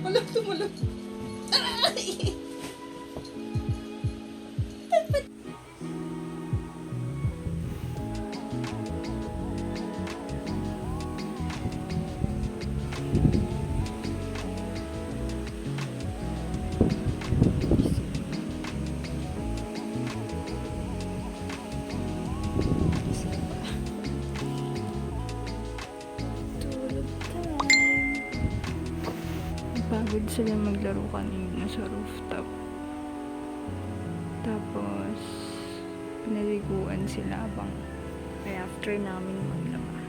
Wala, tumulog. Aray! Pagod sila maglaro kanina sa rooftop. Tapos, pinaliguan sila abang after namin maglaba.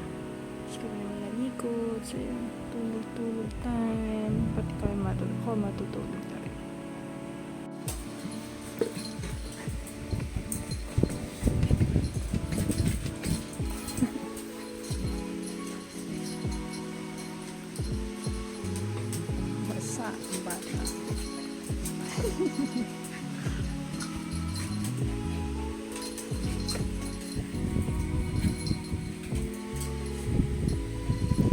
Tapos kami nalikod, so yun, tulog-tulog time. Pati kami matutulog na rin. Basa ang bata.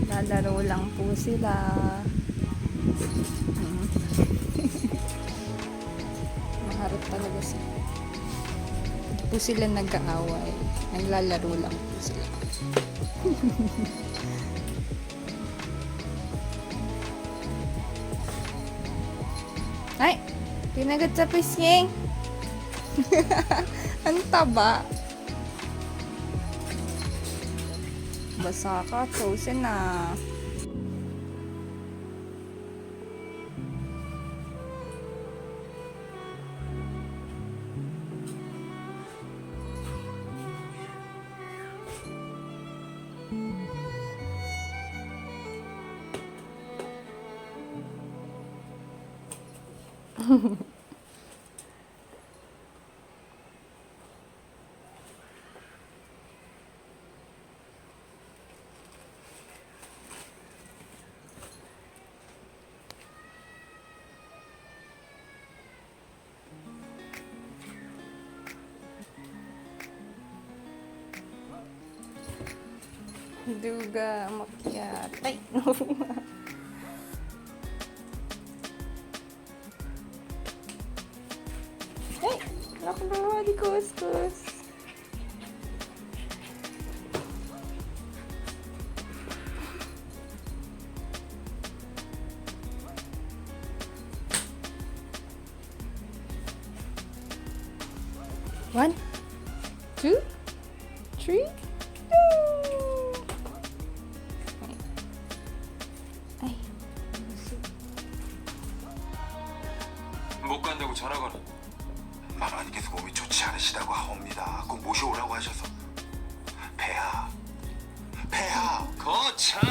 Lalaro lang po sila. Maharap talaga sila. Hindi po sila nag-aaway. Naglalaro lang po sila. Ay! Pinagat sa pisnging! Ang taba! Basa ka, frozen na. Duga, makyat. Ay, no. Ay, nakagawa di kuskus. One, two, three, go! Ay, 못 간다고 전화 걸어. 마마님께서 몸이 좋지 않으시다고 하옵니다. 꼭 모셔오라고 하셔서. 배야, 거참.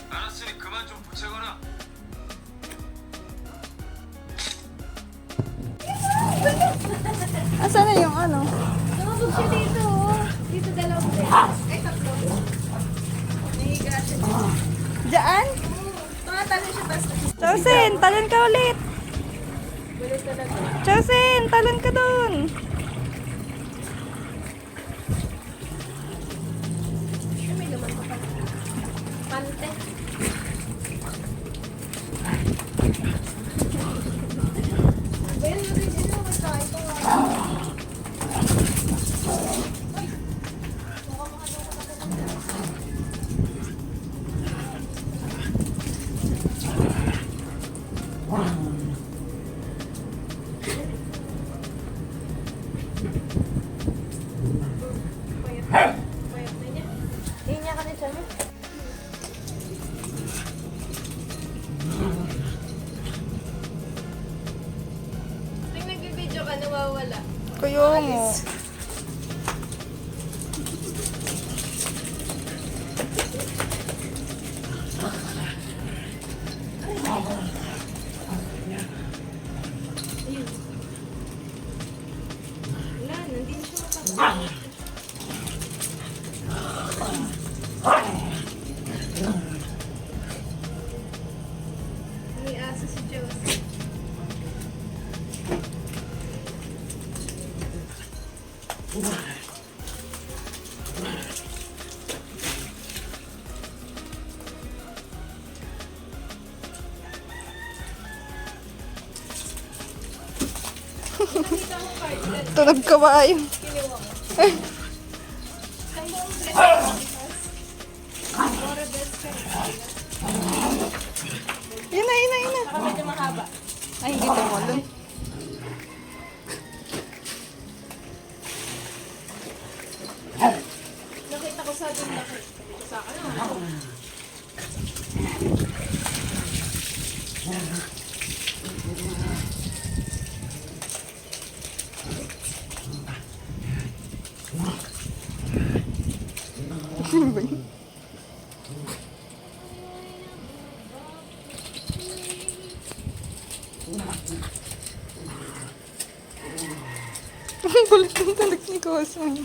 알았으니 그만 좀 부채거라. asan na yung ano? Tumabog siya dito. Dito dalawang beses. Ay, tatlo. Nahiga siya dito. Diyan? Tumatalo siya basta. Chosen, talon ka ulit. Gulit talaga. Chosen, talon ka dun. May laman pa pala. Pante. Bayan mo din sino. Basta ito. Inya ka na siya. Pag nagbibideo ka, nawawala. Kuyo mo. Wala, nandito siya mapapagod. May aso si Jose. Nakita ko card. Tunog ka ba yun? Kinuha ko. Ang buong dress. Mora best friend. Yun na, yun na, yun na. Baka medyo mahaba. Ay, hindi tumulon. Nakita ko sa atin laki. Sa akin ano? Ano ba yun? Ang kulit ng talag ni Kosong.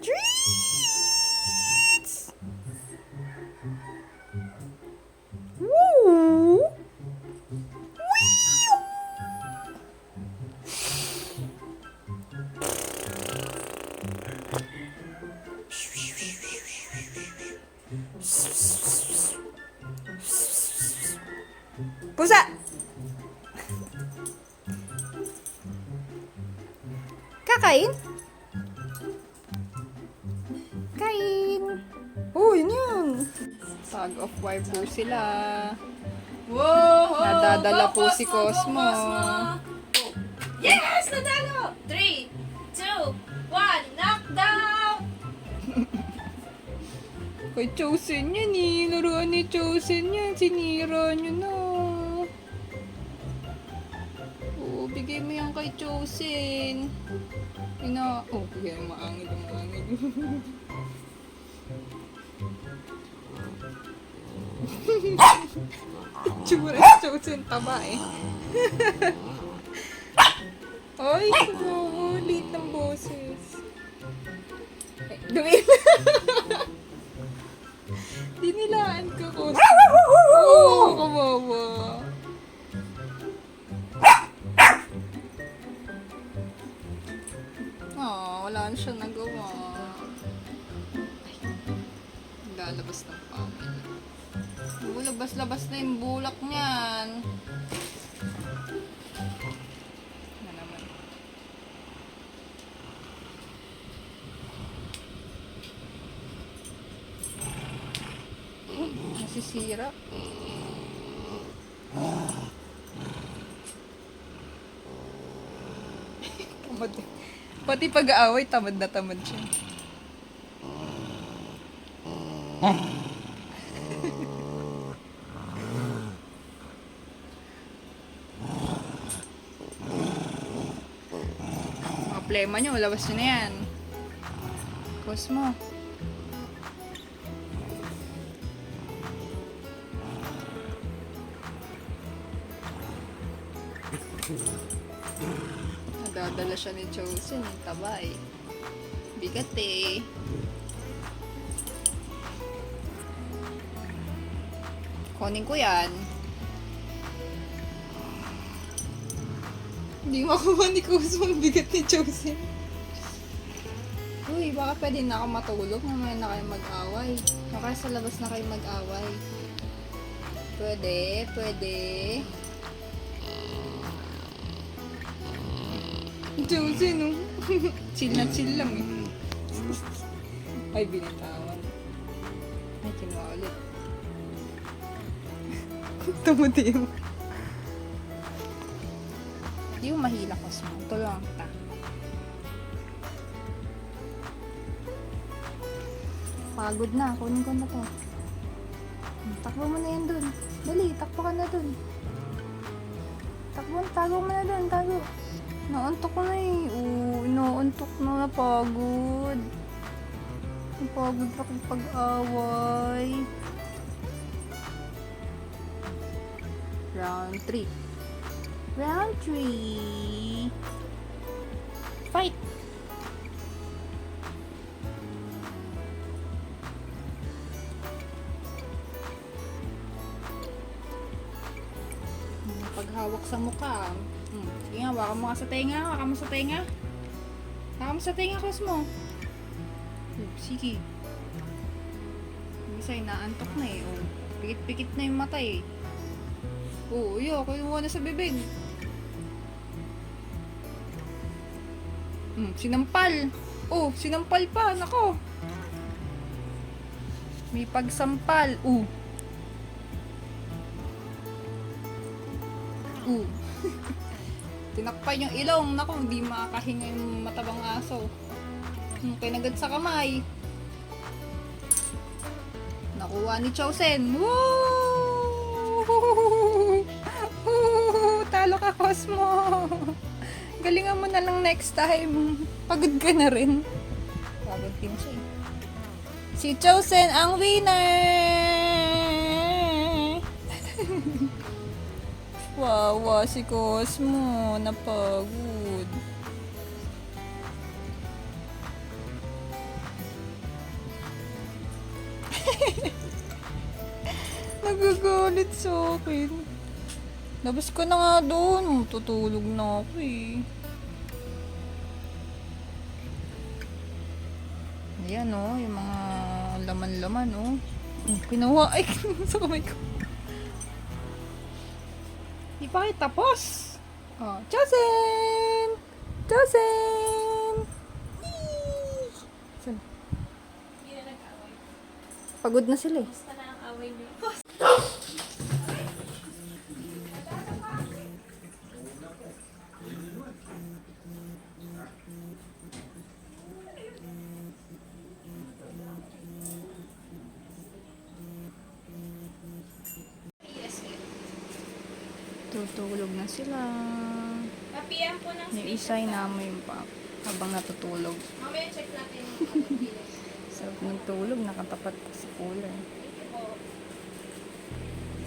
Treats! Woo! Pusa! Kakain? Kain! Oh, yun yun! Tag of war po sila. Whoa! Nadadala po si Cosmo. Yes! Nadalo! 3, 2, 1, knockdown! Kay Chosen yan eh. Laruan ni Chosen yan. Sinira nyo na. Oo, bigay mo yan kay Chosen. Oh, bigay mo maangil. Tsura si Chosen, taba eh. Ay, ulit ng boses. Ay, dumin. Dinilaan ka ko. Oo, kawawa. Wala na siya nagawa. Lalabas ng pangil. Labas-labas na yung bulak niyan. Ano naman. Nasisira. Pati pag-aaway, tamad na tamad siya. Mga plema nyo, labas nyo na yan. Cosmo. Nadadala siya ni Chosen, yung taba eh. Bigat eh. Kunin ko yan. Hindi makuha ni Cosmo ang bigat ni Chosen. Uy, baka pwede na ako matulog. Mamaya na kayo mag-away. Baka sa labas na kayo mag-away. Pwede, pwede. Chosen, no? Chill na chill lang eh. Ay, binitawan. Ay, kinuha ulit. Tumuti mo. Hindi mo mahila, Cosmo. Tulungan kita. Pagod na. Kunin ko na to. Takbo mo na yan dun. Dali, takbo ka na dun. Takbo, tago mo na dun. Tago. Nauntok ko na eh. Oo, nauntok na. Napagod. Napagod ako pag-away. Round 3. Round 3. Fight! Paghawak sa mukha. Sige nga, waka mo ka sa tenga. Waka mo sa tenga. Waka mo sa tenga, Cosmo. Sige. Yung isa, inaantok na eh. Oh. Pikit-pikit na yung mata eh. Oo, kuha na sa bibig. Sinampal. Oh, sinampal pa. Nako. May pagsampal. Tinakpan yung ilong. Nako, hindi makakahinga yung matabang aso. Pinagad sa kamay. Nakuha ni Chosen. Woo! Talo ka, Cosmo. Galingan mo na lang next time. Pagod ka na rin. Pagod din siya. Si Chosen ang winner! Wawa si Cosmo. Napagod. Nagagalit sa akin. Labas ko na nga doon. Tutulog na ako eh. Ayan o, yung mga laman-laman o. Pinawa. Ay, sa kamay ko. Di pa kayo tapos. Oh, Chosen! Chosen! Yee! Saan? Hindi na nag-away. Pagod na sila eh. Basta na ang away niyo. Tutulog na sila. Papiyan po ng Yung isa inamoy pa habang natutulog. Mamaya check natin yung Sarap ng tulog, nakatapat pa sa cooler.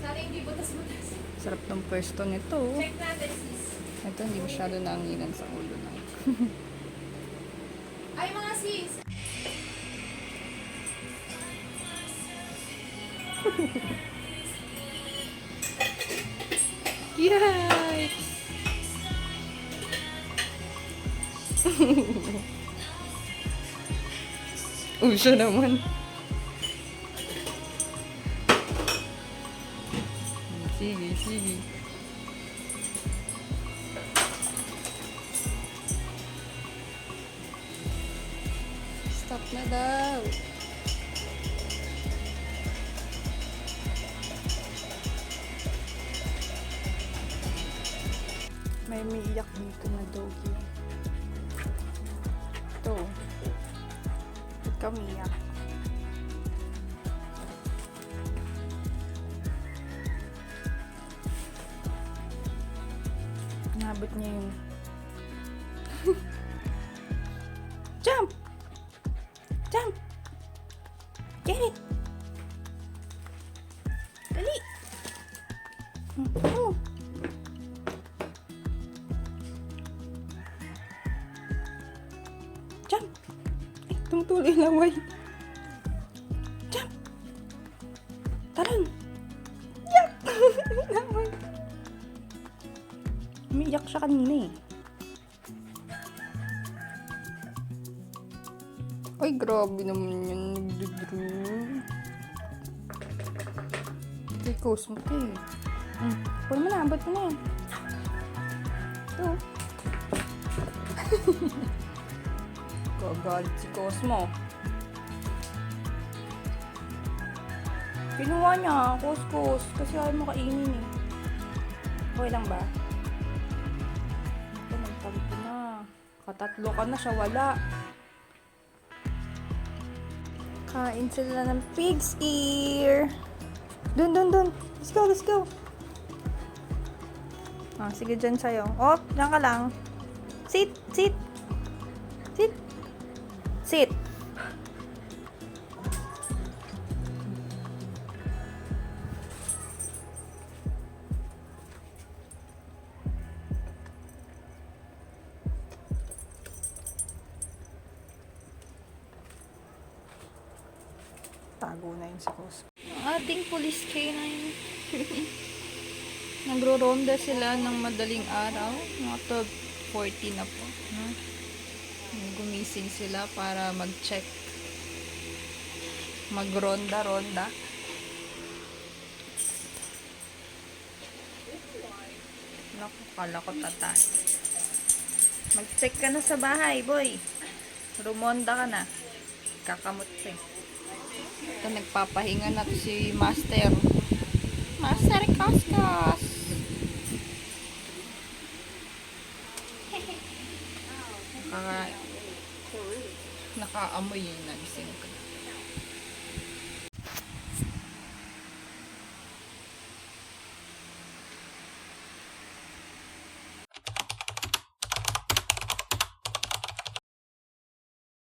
Sana hindi butas-butas. Sarap ng pwesto nito. Check natin, sis. Ito hindi masyado nanginan sa ulo na. Ay, mga sis! Yikes! Siya naman. Sige, sige. Stop na daw. May umiiyak dito na doggy. Ito. Ba't ka umiiyak? Nabot niya yun. Jump! Jump! Get it! Dali! Oh. Jump! Ay, tumutuloy yung laway. Jump! Talon! Yup! Laway. Umiiyak siya kanina eh. Ay, grabe naman yun. Nagdudroo. Ay, Cosmo ka eh. Pwede mo na, ba't mo na yan? Ito. Kagalit si Cosmo. Kinuha niya, kuskus, kasi ayaw mo kainin eh. Okay lang ba? Ito, nagtampo na. Katatlo ka na siya, wala. Kain sila ng pig's ear. Dun. Let's go, let's go. Ah, sige dyan sa'yo. Oh, dyan ka lang. Sit. Tago na yun si Cosmo. Ating police canine. Nagro-ronda sila ng madaling araw. Mga 12:40 na po. Gumising sila para mag-check. Magronda-ronda. Naku, kala ko tatay. Mag-check ka na sa bahay, boy. Rumonda ka na. Kakamot pa eh. Ito, nagpapahinga na to si Master. Master Kaskas. Nakaamoy yung nagising ka.